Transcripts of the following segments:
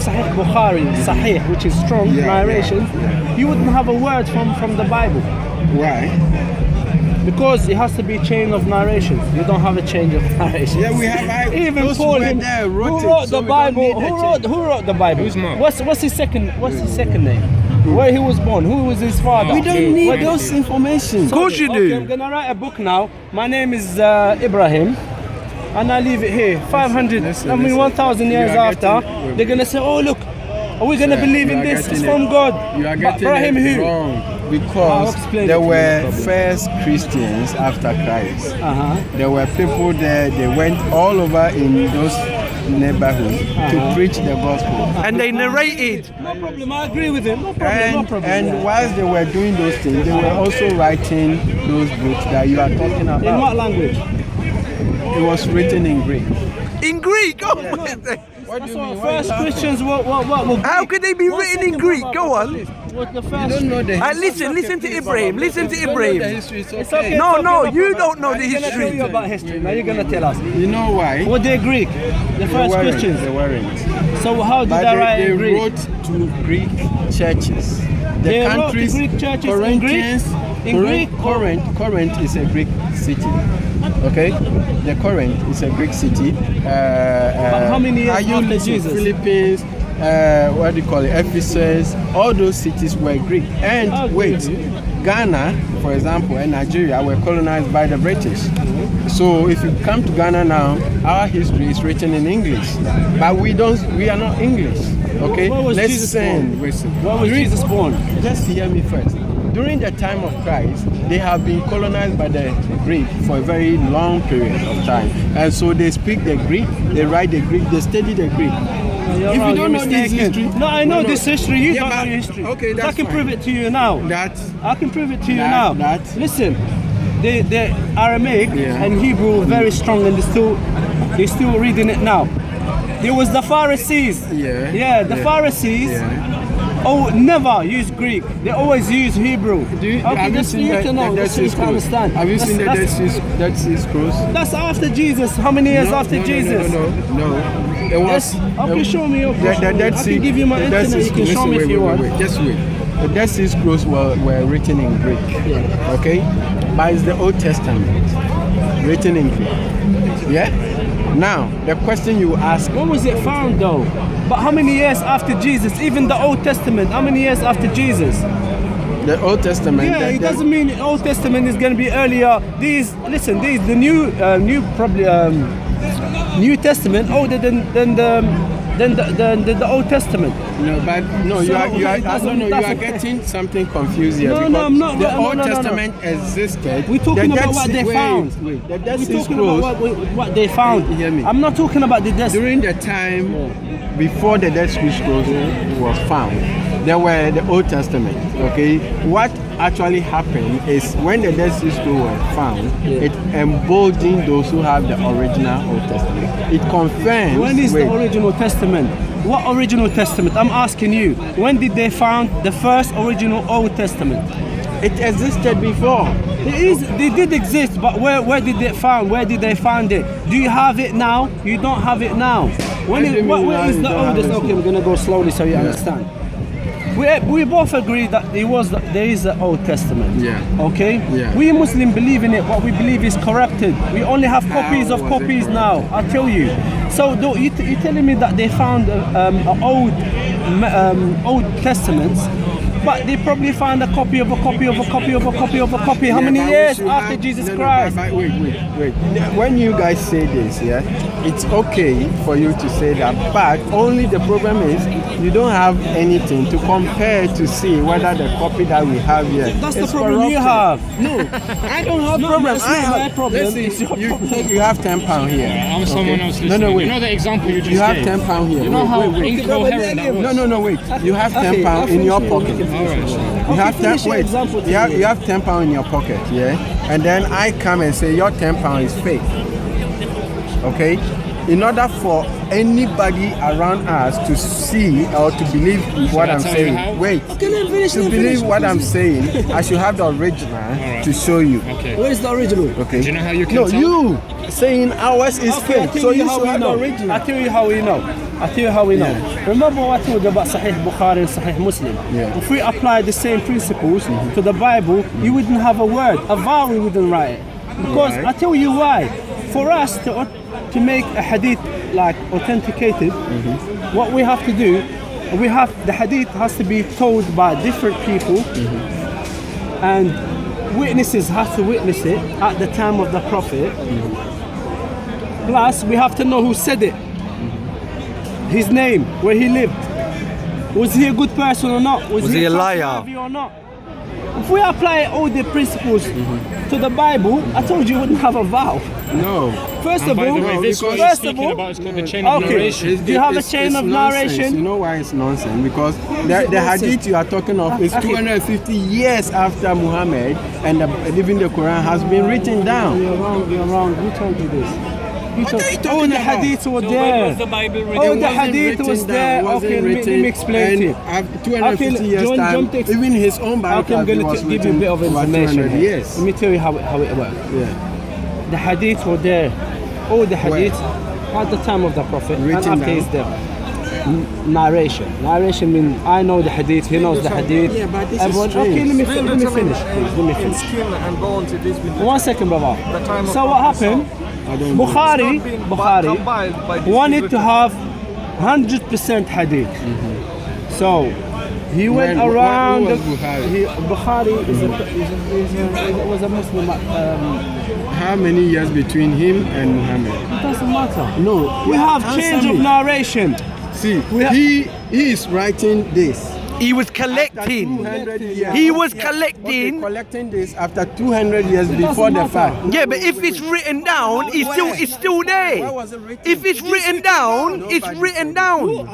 Sahih Bukhari, Sahih, which is strong narrations, you wouldn't have a word from the Bible. Why? Because it has to be chain of narrations. You don't have a chain of narrations. Yeah, we have. Even those Paul, who wrote wrote it, the so Bible? Who wrote the Bible? Who's Mark? What's his second name? Where he was born? Who was his father? We don't need those information. Of course you do. Okay, I'm gonna write a book now. My name is Ibrahim, and I leave it here. 500, 1,000 years after, they're gonna say, "Oh look, are we gonna believe in this? It's from God." You are getting Ibrahim it who? wrong because there were first Christians after Christ. There were people there. They went all over in those neighborhoods to preach the gospel. And they narrated. No problem. I agree with him. No problem. No problem. And whilst they were doing those things, they were also writing those books that you are talking about. In what language? It was written in Greek. In Greek? Oh my God. What do you mean? First Christians, what How could they be written in Greek? Go on. What the You first? don't know the history. Listen to Ibrahim. Listen to You don't know the Ibrahim. history, it's It's okay. okay. No, it's no, okay, you problem. don't know the I'm gonna tell history. you about history. Now you're gonna tell us. You know why? Were they Greek? The first Christians. They weren't. So how did But they write they in Greek? wrote to Greek churches. The They wrote to countries, Greek churches in Corinthians, Greek? In Greek? Corinth is a Greek city. Okay, the Corinth is a Greek city. But how many years Ayun after is in Jesus? Philippines, what do you call it? Ephesus. All those cities were Greek. And Oh, wait, really? Ghana, for example, and Nigeria were colonized by the British. So if you come to Ghana now, our history is written in English, but we are not English. Okay, Where was Jesus born? Listen. Where was Jesus born? Just hear me first. During the time of Christ, they have been colonized by the Greek for a very long period of time. And so they speak the Greek, they write the Greek, they study the Greek. You're If wrong, you don't you're know this mistaken. history... No, I know this history. You don't know but- your history. Okay, I that's can fine. prove it to you now. I can prove it to you now. Listen, the Aramaic and Hebrew were very strong, and they're still reading it now. There was the Pharisees. The Pharisees. Never use Greek. They always use Hebrew. Have you seen the Dead Sea Scrolls? Have you seen the Dead Sea Scrolls? That's after Jesus. How many years after Jesus? No. It was. Okay, show me. The Dead Sea. I can give you my the Dead internet. Sea You can Scrolls- show me listen, if you want. Wait, just wait. The Dead Sea Scrolls were written in Greek. Okay, but it's the Old Testament written in Greek. Yeah. Now the question you ask. When was it found though? But how many years after Jesus? Even the Old Testament, how many years after Jesus? The Old Testament. Yeah, it doesn't mean the Old Testament is going to be earlier. The New Testament older than the Old Testament. You are getting something confused here. No, I'm not. The Old Testament existed. We're talking about what they found. The Dead Sea We're talking Scrolls. about what they found. Hear me. I'm not talking about the Dead Sea. During the time before the Dead Sea Scrolls was found, there were the Old Testament. Okay, what actually happened is when the Dead Sea Scrolls were found, it emboldened those who have the original Old Testament. It confirms. When is the original Testament? What original Testament? I'm asking you. When did they found the first original Old Testament? It existed before. They did exist, but where did they found? Where did they find it? Do you have it now? You don't have it now. Where is the oldest? Okay, I'm gonna go slowly so you understand. We both agree that there is the Old Testament. Okay. We Muslims believe in it. What we believe is corrupted. We only have copies of copies now. I'll tell you. So you're telling me that they found Old Testaments, but they probably found a copy of a copy of a copy of a copy of a copy. How many years after Jesus Christ? Wait. When you guys say this, it's okay for you to say that, but only the problem is you don't have anything to compare to see whether the copy that we have here. That's the problem you have. No, I don't have problems. That's not my problem. Listen, It's your problem. you have £10 here. I'm someone else listening. No, wait. You know the example you just You have gave? £10 here. You know how Wait. incoherent that was? No, wait. You have £10 in your pocket. You have you have £10 in your pocket, and then I come and say your £10 is fake. Okay, in order for anybody around us to see or to believe what I'm tell you how? saying, wait, Okay, let me finish, to let me believe finish. what I'm saying, I should have the original to show you. Okay. Where is the original? Okay. Do you know how you can No, tell? you saying ours is Okay, I'll fake, tell so you you how should we have the know. original. I'll tell you how we know. I'll tell you how we know. Yeah. Remember what I told you about Sahih Bukhari and Sahih Muslim? Yeah. If we apply the same principles to the Bible, you wouldn't have a word. A vowel we wouldn't write it. Because Right. I'll tell you why. For us to make a hadith like authenticated, what we have to do, the hadith has to be told by different people, and witnesses have to witness it at the time of the Prophet. Plus, we have to know who said it, his name, where he lived. Was he a good person or not? Was he a liar? trustworthy or not? If we apply all the principles to the Bible, I told you wouldn't have a vow. No. First And of by all, the way, this what you're first of speaking all, about is called the chain of okay. narration. Do you have a chain of nonsense. narration? You know why it's nonsense? Because the nonsense? hadith you are talking of is Okay. 250 years after Muhammad, and even the Quran has been written down. You're wrong, you're wrong. Who told you this? What are you All talking the about? hadiths were So there. when was the Bible written? Oh, It the wasn't hadith written was down, there. wasn't Okay, let written, me explain to and you. after 250 Okay, years do you time, want to ex- even his own Okay, I'm biography going was to give you a written bit of over information. 200 here. years. Let me tell you how it works. Yeah. The hadiths were there. All the hadiths at the time of the Prophet and Written after down. his death. Narration. Narration means I know the hadith, he knows the hadith. Yeah, but this is Everyone, strange. okay, let me finish. Please, let me In finish. skin and bones it is with the 1 second, brother. time of So what Prophet, happened? I don't know. Bukhari It's not being compiled by these wanted people. to have 100% hadith. So he went When- around. who was Bukhari? Bukhari was a Muslim. How many years between him and Muhammad? It doesn't matter. No. We have answer change of me. narration. See, We ha- he is writing this. He was After collecting. 200 years. He was Okay, collecting. collecting this after 200 years before the matter. fact. Yeah, but if it's written down, it's still Where there. was it written? If it's written down, it's Nobody written said down.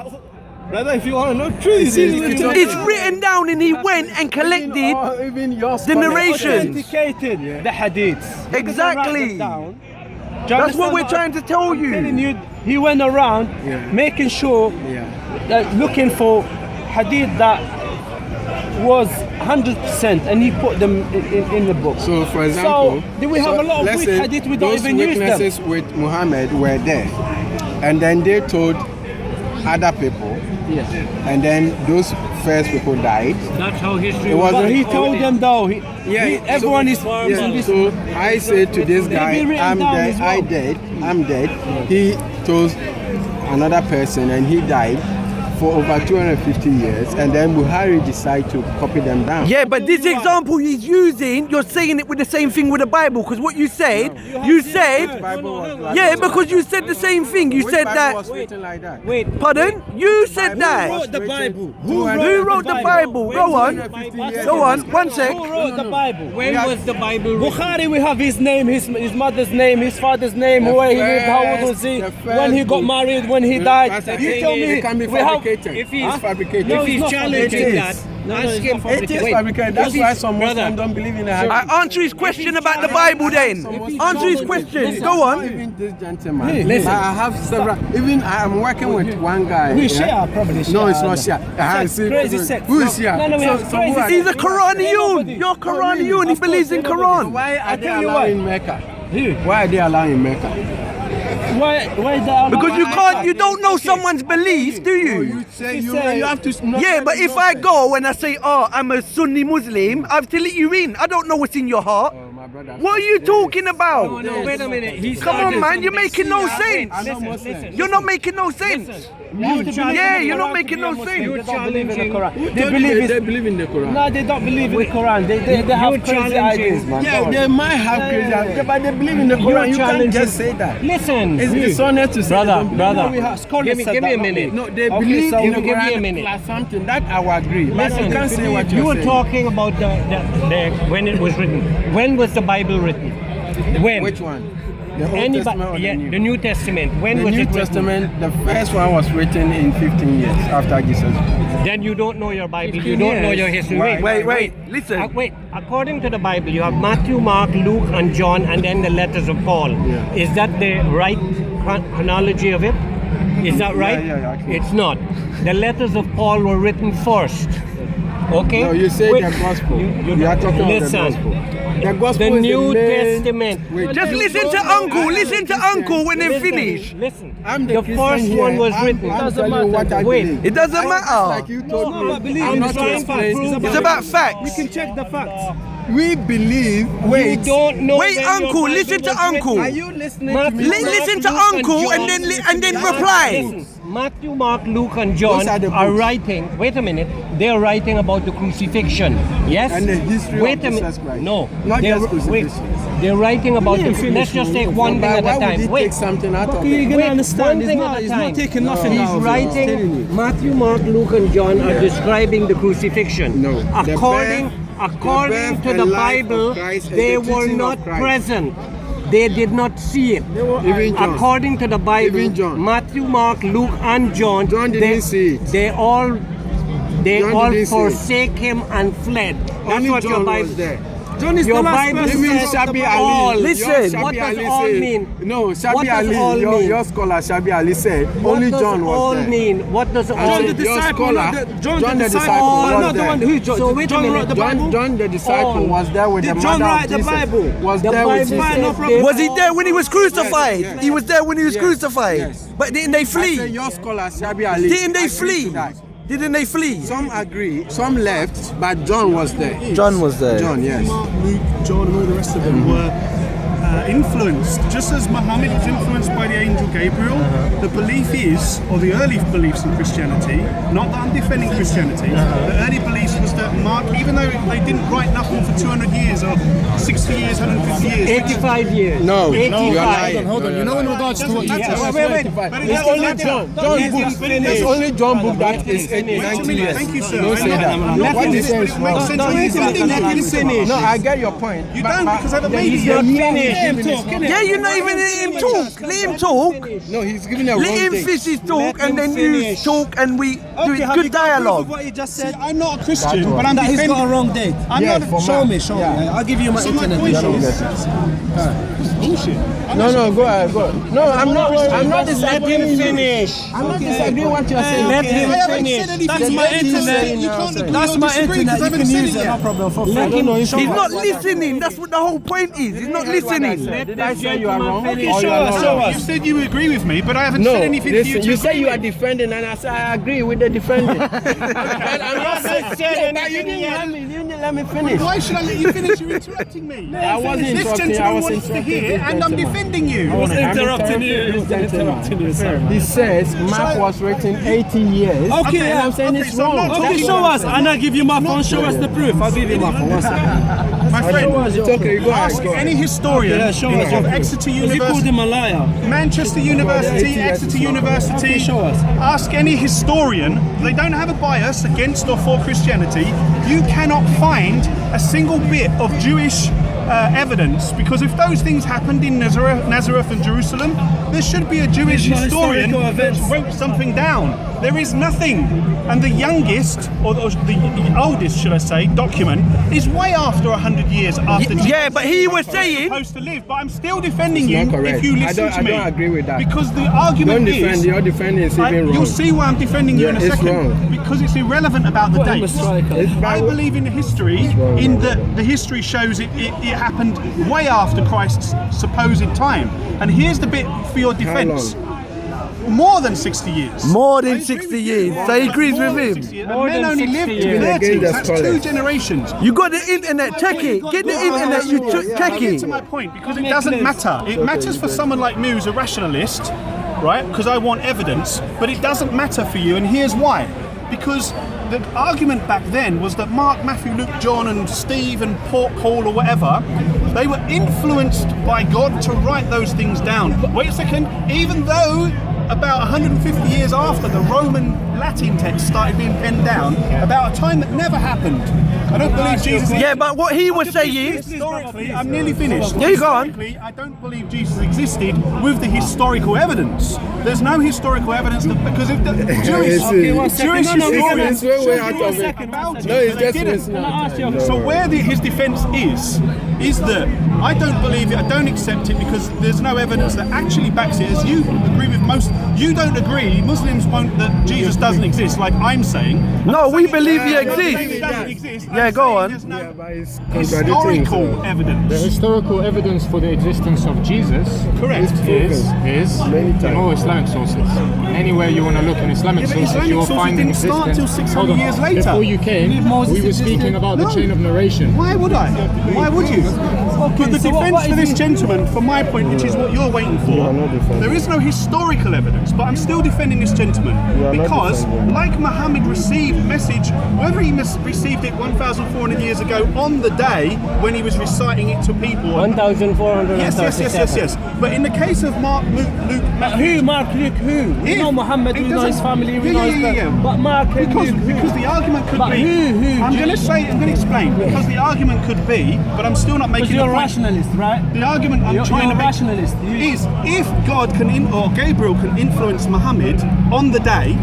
Brother, if you want to know truth, It's written down, and he went and collected. Even your the narration. authenticated the hadiths. Exactly. That's That's what we're trying to tell telling you. you. He went around Yeah. making sure, Yeah. looking for hadith that was 100%, and he put them in the book. So, for example, do we have a lot of let's weak say hadith we don't those even use them? witnesses with Muhammad were there, and then they told other people, Yeah. and then those first people died. That's how history It wasn't- But he told them though. Everyone is. Yeah, so I said to this guy, be written I'm down dead, as well. I'm dead. He told another person and he died for over 250 years, and then Buhari decided to copy them down. Yeah, but this example he's using, you're saying it with the same thing with the Bible, because what you said, you said, Bible was like yeah, that. because you said the same thing. You Which said Bible was that. written like that. Wait, Pardon? You said that. was the written Bible? 200 Who wrote the Bible? Go on. 250 years Go on. ago. 1 sec. Who wrote the Bible? when was the Bible written? Bukhari, we have his name, his mother's name, his father's name, The where he lived, how old was first- he, the when he first got book. married, when he died. Pastor, You tell me, it can be we have. fabricated. if he's- It's fabricated. No, If he's not challenging fabricated. that, No, ask it's him. not It is Wait, fabricated. That's if he's- why some brother, Muslims don't believe in it. Answer his question about the Bible then. Answer his question. Go on. Even this gentleman. Listen. I have several. Even I am working with one guy. We yeah? share, probably share. No, it's not Shia. Sex, crazy sex. Who is Shia? No, we have crazy who are sex. He's a they? Quranian. You're Quranian. He believes in Quran. Why are they tell you allowing Mecca? Who? Why are they allowing Mecca? Why the Because you don't know someone's beliefs, do Oh, you? you say He you said- have to. Know Yeah, but if I go and I say, oh, I'm a Sunni Muslim, I have to let you in. I don't know what's in your heart. Oh, my brother. What are you talking Oh, about? no, wait a minute. He Come on, started man, you're something. making no See, sense. I'm not listen, Muslim. listen. You're not making no sense. Yeah, you're not making no sense. They don't believe in the Quran. Who They told you believe they it. believe in the Quran. No, they don't believe in the Quran. They have crazy challenging- ideas, man. Yeah, Come on. they might have crazy ideas, but they believe in the Quran. You can't challenging- just say that. Listen, It's dishonest to say Brother, they don't believe. brother. No, we have scholars Give me- said give me that, a not minute. No, they Okay, believe so in the give me a Quran minute. plus something. That I will agree. But Listen, you can't say what you you're were saying. talking about the when it was written. When was the Bible written? When? Which one? The Old Anybody? Testament or Yeah, the New? the New Testament. When The was New it Testament, the first one was written in 15 years after Jesus. written? Then you don't know your Bible. You don't know your history. Why? Wait, listen. Wait. According to the Bible, you have Matthew, Mark, Luke, and John, and then the letters of Paul. Yeah. Is that the right chronology of it? Is that right? yeah, okay. It's not. The letters of Paul were written first. Okay? No, you say Wait, the gospel. you are talking about the listen. gospel. The gospel The is New the main- Testament. Wait, Just listen to Uncle. Listen to Uncle when they finish. Listen. I'm the The Christian first here. one was written. I'm telling you what I Wait. believe. It doesn't It's matter. like you told No, me. I believe I'm in not the to facts. explain. It's about We facts. can check the facts. We believe. You Wait. don't know. Wait, when your Uncle, Bible listen to was Uncle. written. Are you listening Matthew, to me? Listen to Luke, and Uncle John. and then reply. Listen, Matthew, Mark, Luke, and John Those are the are books. writing. Wait a minute. They're writing about the crucifixion. Yes. And the history wait of a Jesus minute. Christ. No. Not they're, just crucifixion. They're writing about the. finish, Let's just man. take one thing Why at a would he time. Wait. take something out of You're it? gonna Wait, understand. one He's thing not. at a He's time. not taking nothing He's out of it. writing. I'm telling you. Matthew, Mark, Luke, and John are describing the crucifixion. No. The According birth to and the life of Bible, Christ and they the were teaching of not Christ. present. They did not see it. Even John. According to the Bible, Even John. Matthew, Mark, Luke, and John, John didn't they, see it. They all John didn't see it. forsake him and fled. That's Only what your John Bible was there. John is Your the last Bible person. Even says Shabi all. Ali. Listen, Shabi what does Ali all said- mean? No, What Shabi does Ali, all mean? your scholar Shabi Ali said What only does John was all there. mean? What does all John the Your disciple, scholar, not the, John the disciple. was not the there. one who John. So wait a John minute. wrote the Bible. John the disciple All. was there with Did the John mother write of the Jesus. Bible? Was The there with Bible Jesus. Fine, no says problem. they Was he all- there when he was crucified? Yes. He was there when he was Yes. crucified. Yes. But didn't they I flee? said your scholar Shabi Ali. Didn't they agreed flee? to that. Didn't they flee? Some agree, some left, but John was there. John was there. John, yes. Mark, Luke, John, and all the rest of them were influenced, just as Muhammad was influenced by the angel Gabriel. The belief is, or the early beliefs in Christianity, not that I'm defending Christianity, the early beliefs was that Mark, even though they didn't write nothing for 200 years or 60 years, 150 years, 85 years. No, 85. you are lying. Hold on, you know in regards to what you Yeah, just wait. But it It's doesn't only matter. John. But John it book. doesn't- It's only John book that is Wait a 90 minute, years. thank you, sir. Don't say that. What he is says it? Makes sense. No, You're wait a minute, defending let him that. finish. No, I get your point. You don't, because I haven't made He's it not yet. finished. Yeah, you're not even letting him talk. Let him talk. No, he's giving a Let wrong him thing. finish his talk Let and him then you finish. talk and we do Okay, it. have Good you got proof of dialogue. what he just See, said? I'm not a Christian, but I'm That he's defending. got a wrong date. I'm Yeah, not. for Show man. me, show me. Yeah. I'll give you my So my internet. point You don't is- get it. Bullshit. No, go ahead, go ahead. No, I'm not Let disagreeing. him finish. I'm not disagreeing what you're saying. Let him I haven't finish. said anything. That's my internet. You can't agree That's or my disagree internet. because I You can haven't said use it it, no yet. problem. For free. Let him He's not listening. That's what the whole point is. He's not listening. Did I say you are wrong? Okay, Or you show are us, not show wrong? us. You said you agree with me, but I haven't No, said anything for you listen, to you say agree you are with. defending, and I say I agree with the defending. But I'm not saying, but you didn't let me finish. Why should I let you finish? You're interrupting me. I wasn't This interrupting, I gentleman was wants to interrupting hear, this and I'm gentleman. defending you. Interrupting you, sir. He says Mark was written 80 years. Okay, and I'm saying okay, it's so I'm wrong. not Okay, talking show about us, and I'll give you my phone. Show us the proof. I'll give you my phone. One second. My friend, It's okay, go ahead. ask Go ahead. any historian Yeah, show us. of Exeter Because you called University, him a liar. Manchester University, Exeter University. Okay, show us. Ask any historian. They don't have a bias against or for Christianity. You cannot find a single bit of Jewish evidence, because if those things happened in Nazareth and Jerusalem, there should be a Jewish These are historian historical that events. wrote something down. There is nothing. And the youngest, or the oldest, should I say, document is way after 100 years after Jesus Yeah, but he was saying. supposed to live. But I'm still defending It's you not correct. if you I listen don't- to I me. don't agree with that. Because the Don't argument defend, is, your defending is even wrong. you'll see why I'm defending you in a Yeah, it's second. wrong. Because it's irrelevant about the Put him a dates. striker. It's I Bible- believe in history, wrong, in bro. that the history shows it happened way after Christ's supposed time. And here's the bit for your defense. More than 60 years. More than 60 years. So he agrees with him. And men only lived to years. 30. Against That's scholars. 2 generations. You got the internet. Check it. Get the internet. You check I'll get to it. my point, because it doesn't matter. It matters for someone like me who's a rationalist, right? Because I want evidence, but it doesn't matter for you, and here's why. Because the argument back then was that Mark, Matthew, Luke, John, and Steve, and Paul, or whatever, they were influenced by God to write those things down. Wait a second, even though about 150 years after the Roman Latin text started being penned down, about a time that never happened. I don't believe Jesus. Yeah, but what he was saying. Historically, I'm nearly finished. Yeah, you go on. Historically, I don't believe Jesus existed with the historical evidence. There's no historical evidence that, because if the Jewish, It's- Okay, one second. Jewish No, no, historians it's way showed out you of it. about No, it, it's but they just didn't. listening. Can I ask you a So where his defense is is that I don't believe it, I don't accept it because there's no evidence that actually backs it. As you agree with most, you don't agree, Muslims won't, that Jesus doesn't exist, like I'm saying. No, we believe he I'm not saying exists. it doesn't exist. Yeah, I'm go saying on. there's no But it's contradicting historical himself. evidence. The historical evidence for the existence of Jesus Correct. is in all Islamic sources. Anywhere you want to look in Islamic Yeah, but sources, Islamic you will sources find didn't start existence. till 600 Hold on. years later. Before you came, Moses we were existed. speaking about the No. chain of narration. Why would I? Why would you? But the so what defence for is this he- gentleman, for my point, which is what you're waiting for, are not defending. there is no historical evidence, but I'm still defending this gentleman are not because, defending. like Muhammad received message, whether he received it 1,400 years ago on the day when he was reciting it to people. 1,437. Yes. But in the case of Mark, Luke, Matthew, Who, Mark, Luke, who? We If- know Muhammad, it we know his doesn't- family, we yeah, know his yeah, yeah. But Mark and Because, Luke, who? because the argument could But be. who? I'm going to explain. Because the argument could be, but I'm still not Because making you're a a point. rationalist, right? The argument I'm You're trying a to make rationalist. is if God can or Gabriel can influence Muhammad on the day,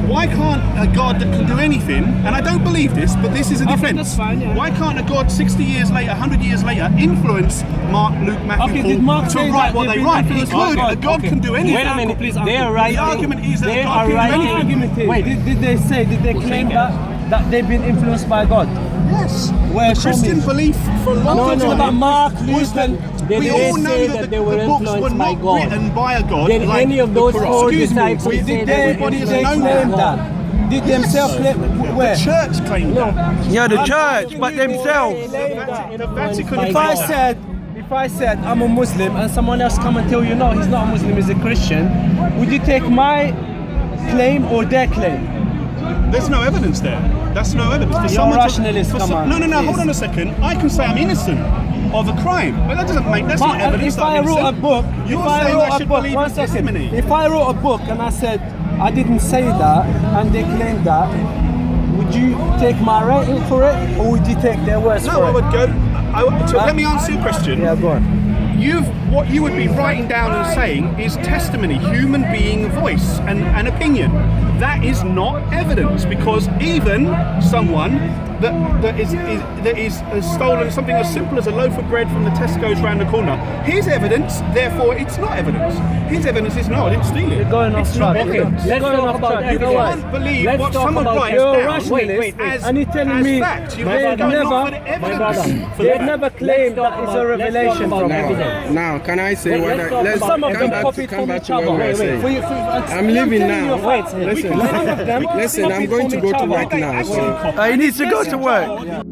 why can't a God that can do anything, and I don't believe this, but this is a Okay, defense. that's fine, yeah. Why can't a God 60 years later, 100 years later, influence Mark, Luke, Matthew, Okay, Paul did Mark to say write that what they've they been write? He influenced by could. God? A God Okay. can do anything. Wait a minute. Please, They are uncle. writing. The argument is that they God are can do Any writing. anything. argument is, Wait. did they say, did they claim that they've been influenced by God? Yes. Where, The show Christian me. belief for a long I'm talking time about Mark, was Luke, that and They we did all say know that that they were the books were influenced by not God. written by a God. Did like any of the those Quran. four Excuse me, disciples we- say did they they, were everybody did has they influenced known by claim God? that? Did themselves claim, where? The church claimed that. Yeah, the church, but themselves. The Vatican If claimed I that. said I'm a Muslim and someone else come and tell you no, he's not a Muslim, he's a Christian, would you take my claim or their claim? There's no evidence there. That's no evidence. For You're a someone rationalist, come on, No, please. hold on a second. I can say I'm innocent of a crime, but that doesn't make, that's not But evidence if that I I'm wrote a innocent. book, You're if I saying wrote I a should book, believe one his second. testimony. If I wrote a book and I said I didn't say that and they claimed that, would you take my writing for it or would you take their words No, for I it? would go. Let me answer your question. Yeah, go on. What you would be writing down and saying is testimony, human being voice and an opinion. That is not evidence because even someone that is stolen something as simple as a loaf of bread from the Tesco's round the corner, his evidence, therefore it's not evidence. His evidence is no, I didn't steal it. You're going off It's not track. Okay, evidence. let's talk about You evidence. can't believe Let's what talk someone about writes You're a down rationalist as, and you're telling as me fact. You they've have to go never- look for the My evidence. brother, for They've that. never claimed Let's that talk it's a about- revelation let's talk from about God. evidence. Now, can I say Wait, what let's I, talk let's about Some of them come back to copied come from back each to what other. we're saying. I'm leaving telling now. you, wait, Listen. some of them Listen, I'm copied going to from go each to other. work now. So He needs to go to work.